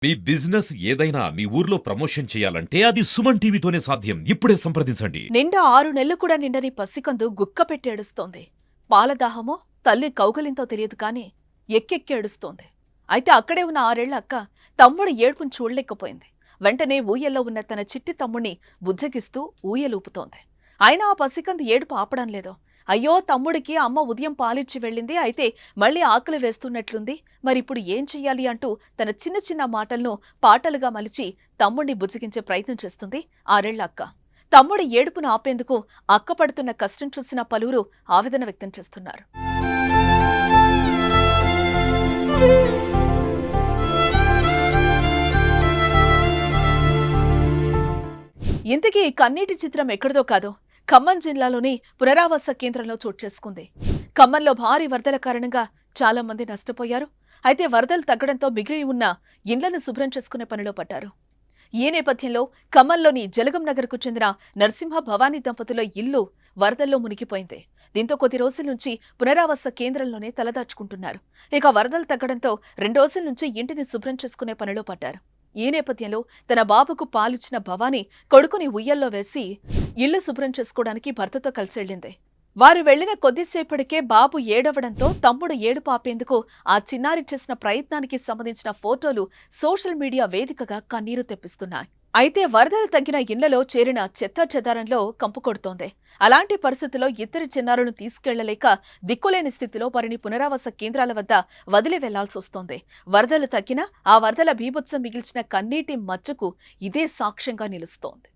మీ business ఏదైనా మీ ఊర్లో promotion చేయాలంటే అది సుమన్ టీవీతోనే సాధ్యం. ఇప్పుడే సంప్రదించండి. నిండా 6 నెలలు కూడా నిండని పసికందు గుక్క పెట్టి ఏడుస్తోంది. పాలదాహమో తల్లి కౌగలింతో తెలియదు కాని ఎక్కెక్కి ఏడుస్తోంది. అయితే అక్కడే ఉన్న 6 ఏళ్ల అక్క తమ్ముడి ఏడుపును చూడలేకపోయింది. వెంటనే ఊయల్లో ఉన్న తన చిట్టి తమ్ముణ్ణి బుజ్జగిస్తూ ఊయలూపుతోంది. అయినా ఆ పసికందు ఏడుపు ఆపడం లేదు. అయ్యో, తమ్ముడికి అమ్మ ఉదయం పాలిచ్చి వెళ్ళింది, అయితే మళ్లీ ఆకలి వేస్తున్నట్లుంది, మరిప్పుడు ఏం చెయ్యాలి అంటూ తన చిన్న చిన్న మాటలను పాటలుగా మలిచి తమ్ముణ్ణి బుజ్జగించే ప్రయత్నం చేస్తుంది 6 ఏళ్ల అక్క. తమ్ముడి ఏడుపును ఆపేందుకు అక్క పడుతున్న కష్టం చూసిన పలువురు ఆవేదన వ్యక్తం చేస్తున్నారు. ఇంతకీ ఈ కన్నీటి చిత్రం ఎక్కడిదో కాదో ఖమ్మం జిల్లాలోని పునరావాస కేంద్రంలో చోటు చేసుకుంది. ఖమ్మంలో భారీ వరదల కారణంగా చాలా మంది నష్టపోయారు. అయితే వరదలు తగ్గడంతో మిగిలి ఉన్న ఇండ్లను శుభ్రం చేసుకునే పనిలో పడ్డారు. ఈ నేపథ్యంలో ఖమ్మంలోని జలగం నగర్కు చెందిన నరసింహ భవానీ దంపతుల ఇల్లు వరదల్లో మునిగిపోయింది. దీంతో కొద్ది రోజుల నుంచి పునరావాస కేంద్రంలోనే తలదాచుకుంటున్నారు. ఇక వరదలు తగ్గడంతో 2 రోజుల నుంచి ఇంటిని శుభ్రం చేసుకునే పనిలో పడ్డారు. ఈ నేపథ్యంలో తన బాబుకు పాలిచ్చిన భవానీ కొడుకుని ఉయ్యల్లో వేసి ఇళ్లు శుభ్రం చేసుకోవడానికి భర్తతో కలిసెళ్లింది. వారు వెళ్లిన కొద్దిసేపటికే బాబు ఏడవడంతో తమ్ముడు ఏడుపు ఆపేందుకు ఆ చిన్నారి చేసిన ప్రయత్నానికి సంబంధించిన ఫోటోలు సోషల్ మీడియా వేదికగా కన్నీరు తెప్పిస్తున్నాయి. అయితే వరదలు తగ్గిన ఇళ్లలో చేరిన చెత్తా చెదారంలో కంపు కొడుతోంది. అలాంటి పరిస్థితుల్లో ఇద్దరి చిన్నారులను తీసుకెళ్లలేక దిక్కులేని స్థితిలో వారిని పునరావాస కేంద్రాల వద్ద వదిలి వెళ్లాల్సొస్తోంది. వరదలు తగ్గినా ఆ వరదల బీభత్సం మిగిల్చిన కన్నీటి మచ్చకు ఇదే సాక్ష్యంగా నిలుస్తోంది.